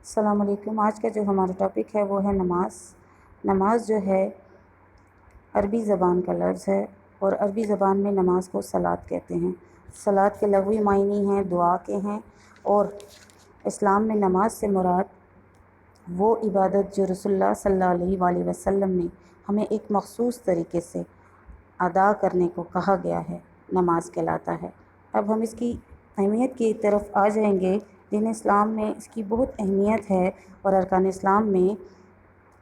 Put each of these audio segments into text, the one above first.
السلام علیکم۔ آج کا جو ہمارا ٹاپک ہے وہ ہے نماز۔ نماز جو ہے عربی زبان کا لفظ ہے اور عربی زبان میں نماز کو صلاۃ کہتے ہیں۔ صلاۃ کے لغوی معنی ہیں دعا کے ہیں، اور اسلام میں نماز سے مراد وہ عبادت جو رسول اللہ صلی اللہ علیہ وآلہ وسلم نے ہمیں ایک مخصوص طریقے سے ادا کرنے کو کہا گیا ہے، نماز کہلاتا ہے۔ اب ہم اس کی اہمیت کی طرف آ جائیں گے۔ دین اسلام میں اس کی بہت اہمیت ہے، اور ارکان اسلام میں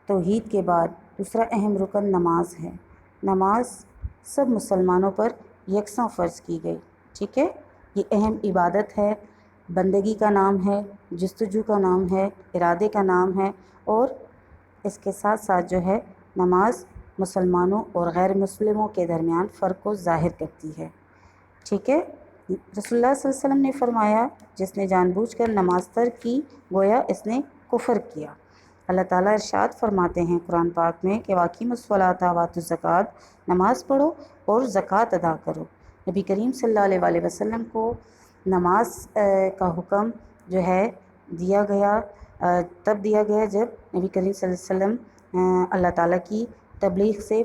توحید کے بعد دوسرا اہم رکن نماز ہے۔ نماز سب مسلمانوں پر یکساں فرض کی گئی، ٹھیک ہے۔ یہ اہم عبادت ہے، بندگی کا نام ہے، جستجو کا نام ہے، ارادے کا نام ہے، اور اس کے ساتھ ساتھ جو ہے نماز مسلمانوں اور غیر مسلموں کے درمیان فرق کو ظاہر کرتی ہے، ٹھیک ہے۔ رسول اللہ صلی اللہ علیہ وسلم نے فرمایا، جس نے جان بوجھ کر نماز ترک کی گویا اس نے کفر کیا۔ اللہ تعالیٰ ارشاد فرماتے ہیں قرآن پاک میں کہ واقعی الصلاۃ وآتوا الزکوٰۃ، نماز پڑھو اور زکوٰۃ ادا کرو۔ نبی کریم صلی اللہ علیہ وآلہ وسلم کو نماز کا حکم جو ہے دیا گیا، تب دیا گیا جب نبی کریم صلی اللہ علیہ وسلم اللہ تعالیٰ کی تبلیغ سے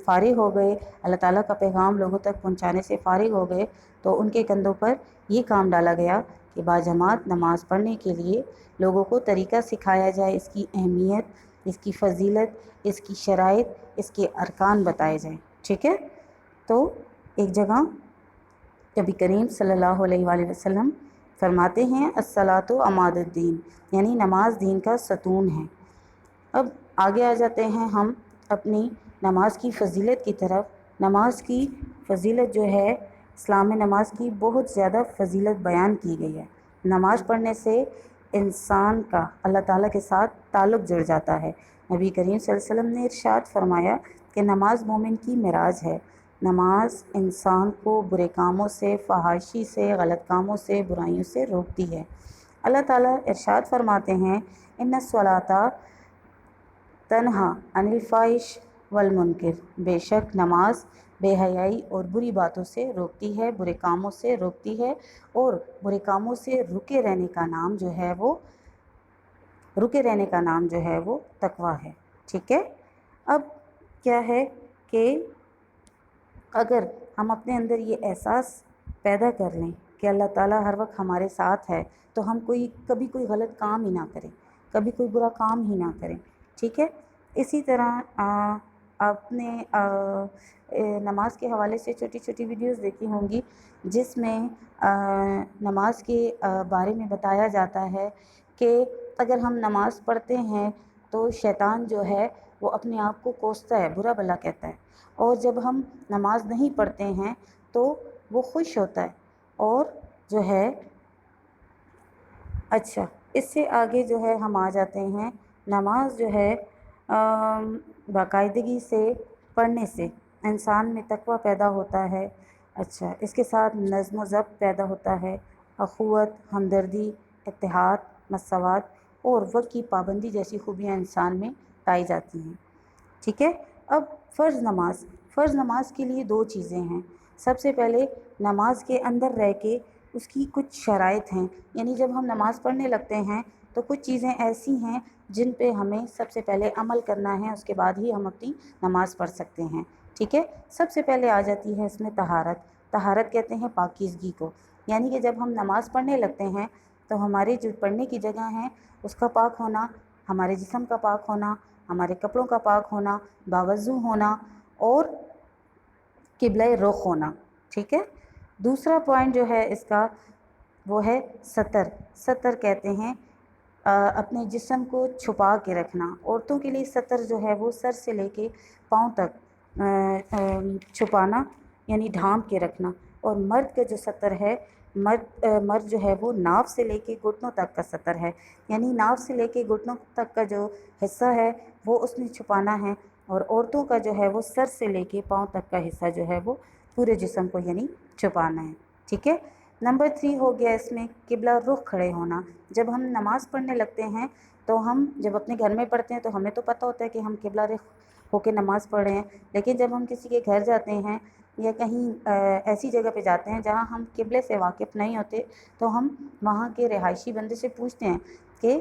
فارغ ہو گئے، اللہ تعالیٰ کا پیغام لوگوں تک پہنچانے سے فارغ ہو گئے، تو ان کے کندھوں پر یہ کام ڈالا گیا کہ باجماعت نماز پڑھنے کے لیے لوگوں کو طریقہ سکھایا جائے، اس کی اہمیت، اس کی فضیلت، اس کی شرائط، اس کے ارکان بتائے جائیں، ٹھیک ہے۔ تو ایک جگہ نبی کریم صلی اللہ علیہ وآلہ وسلم فرماتے ہیں الصلاۃ عماد الدین، یعنی نماز دین کا ستون ہے۔ اب آگے آ جاتے ہیں ہم اپنی نماز کی فضیلت کی طرف۔ نماز کی فضیلت جو ہے، اسلام میں نماز کی بہت زیادہ فضیلت بیان کی گئی ہے۔ نماز پڑھنے سے انسان کا اللہ تعالیٰ کے ساتھ تعلق جڑ جاتا ہے۔ نبی کریم صلی اللہ علیہ وسلم نے ارشاد فرمایا کہ نماز مومن کی معراج ہے۔ نماز انسان کو برے کاموں سے، فحاشی سے، غلط کاموں سے، برائیوں سے روکتی ہے۔ اللہ تعالیٰ ارشاد فرماتے ہیں ان الصلاۃ تنہی عن الفحش والمنکر، بے شک نماز بے حیائی اور بری باتوں سے روکتی ہے، برے کاموں سے روکتی ہے، اور برے کاموں سے رکے رہنے کا نام جو ہے وہ تقویٰ ہے، ٹھیک ہے۔ اب کیا ہے کہ اگر ہم اپنے اندر یہ احساس پیدا کر لیں کہ اللہ تعالیٰ ہر وقت ہمارے ساتھ ہے، تو ہم کبھی کوئی غلط کام ہی نہ کریں، کبھی کوئی برا کام ہی نہ کریں، ٹھیک ہے۔ اسی طرح آپ نے نماز کے حوالے سے چھوٹی چھوٹی ویڈیوز دیکھی ہوں گی، جس میں نماز کے بارے میں بتایا جاتا ہے کہ اگر ہم نماز پڑھتے ہیں تو شیطان جو ہے وہ اپنے آپ کو کوستا ہے، برا بھلا کہتا ہے، اور جب ہم نماز نہیں پڑھتے ہیں تو وہ خوش ہوتا ہے، اور جو ہے اچھا اس سے آگے جو ہے ہم آ جاتے ہیں، نماز جو ہے باقاعدگی سے پڑھنے سے انسان میں تقویٰ پیدا ہوتا ہے۔ اچھا اس کے ساتھ نظم و ضبط پیدا ہوتا ہے، اخوت، ہمدردی، اتحاد، مساوات اور وقت کی پابندی جیسی خوبیاں انسان میں پائی جاتی ہیں، ٹھیک ہے۔ اب فرض نماز کے لیے دو چیزیں ہیں۔ سب سے پہلے نماز کے اندر رہ کے اس کی کچھ شرائط ہیں، یعنی جب ہم نماز پڑھنے لگتے ہیں تو کچھ چیزیں ایسی ہیں جن پہ ہمیں سب سے پہلے عمل کرنا ہے، اس کے بعد ہی ہم اپنی نماز پڑھ سکتے ہیں، ٹھیک ہے۔ سب سے پہلے آ جاتی ہے اس میں طہارت کہتے ہیں پاکیزگی کو، یعنی کہ جب ہم نماز پڑھنے لگتے ہیں تو ہمارے جو پڑھنے کی جگہ ہیں اس کا پاک ہونا، ہمارے جسم کا پاک ہونا، ہمارے کپڑوں کا پاک ہونا، باوضو ہونا، اور قبلہ رخ ہونا، ٹھیک ہے۔ دوسرا پوائنٹ جو ہے اس کا وہ ہے ستر کہتے ہیں اپنے جسم کو چھپا کے رکھنا۔ عورتوں کے لیے ستر جو ہے وہ سر سے لے کے پاؤں تک چھپانا، یعنی ڈھانپ کے رکھنا، اور مرد کا جو ستر ہے، مرد جو ہے وہ ناف سے لے کے گھٹنوں تک کا ستر ہے، یعنی ناف سے لے کے گھٹنوں تک کا جو حصہ ہے وہ اس نے چھپانا ہے، اور عورتوں کا جو ہے وہ سر سے لے کے پاؤں تک کا حصہ جو ہے وہ پورے جسم کو یعنی چھپانا ہے، ٹھیک ہے۔ نمبر 3 ہو گیا اس میں قبلہ رخ کھڑے ہونا۔ جب ہم نماز پڑھنے لگتے ہیں تو ہم جب اپنے گھر میں پڑھتے ہیں تو ہمیں تو پتہ ہوتا ہے کہ ہم قبلہ رخ ہو کے نماز پڑھ رہے ہیں، لیکن جب ہم کسی کے گھر جاتے ہیں یا کہیں ایسی جگہ پہ جاتے ہیں جہاں ہم قبلے سے واقف نہیں ہوتے، تو ہم وہاں کے رہائشی بندے سے پوچھتے ہیں کہ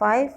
5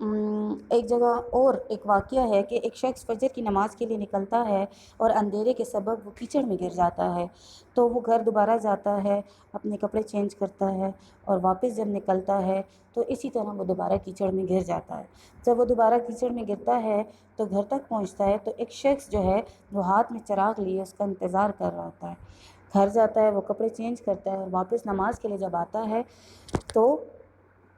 ایک جگہ اور ایک واقعہ ہے کہ ایک شخص فجر کی نماز کے لیے نکلتا ہے اور اندھیرے کے سبب وہ کیچڑ میں گر جاتا ہے، تو وہ گھر دوبارہ جاتا ہے، اپنے کپڑے چینج کرتا ہے اور واپس جب نکلتا ہے تو اسی طرح وہ دوبارہ کیچڑ میں گر جاتا ہے۔ جب وہ دوبارہ کیچڑ میں گرتا ہے تو گھر تک پہنچتا ہے تو ایک شخص جو ہے وہ ہاتھ میں چراغ لیے اس کا انتظار کر رہا ہوتا ہے۔ گھر جاتا ہے، وہ کپڑے چینج کرتا ہے اور واپس نماز کے لیے جب آتا ہے تو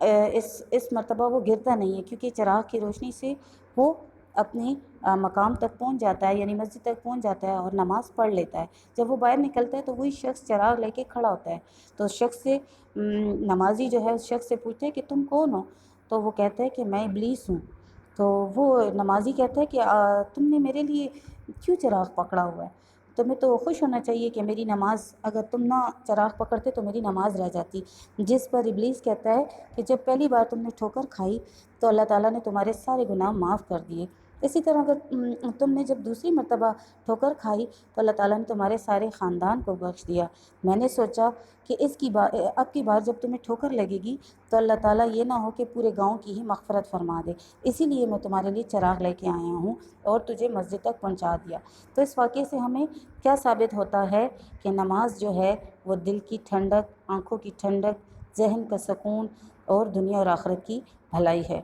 اس مرتبہ وہ گرتا نہیں ہے، کیونکہ چراغ کی روشنی سے وہ اپنی مقام تک پہنچ جاتا ہے، یعنی مسجد تک پہنچ جاتا ہے اور نماز پڑھ لیتا ہے۔ جب وہ باہر نکلتا ہے تو وہی شخص چراغ لے کے کھڑا ہوتا ہے، تو اس شخص سے نمازی جو ہے اس شخص سے پوچھتے ہیں کہ تم کون ہو؟ تو وہ کہتا ہے کہ میں ابلیس ہوں۔ تو وہ نمازی کہتا ہے کہ تم نے میرے لیے کیوں چراغ پکڑا ہوا ہے؟ تمہیں تو خوش ہونا چاہیے کہ میری نماز، اگر تم نہ چراغ پکڑتے تو میری نماز رہ جاتی۔ جس پر ابلیس کہتا ہے کہ جب پہلی بار تم نے ٹھوکر کھائی تو اللہ تعالیٰ نے تمہارے سارے گناہ معاف کر دیے، اسی طرح اگر تم نے جب دوسری مرتبہ ٹھوکر کھائی تو اللہ تعالیٰ نے تمہارے سارے خاندان کو بخش دیا۔ میں نے سوچا کہ اب کی بار جب تمہیں ٹھوکر لگے گی تو اللہ تعالیٰ یہ نہ ہو کہ پورے گاؤں کی ہی مغفرت فرما دے، اسی لیے میں تمہارے لیے چراغ لے کے آیا ہوں اور تجھے مسجد تک پہنچا دیا۔ تو اس واقعے سے ہمیں کیا ثابت ہوتا ہے کہ نماز جو ہے وہ دل کی ٹھنڈک، آنکھوں کی ٹھنڈک، ذہن کا سکون اور دنیا اور آخرت کی بھلائی ہے۔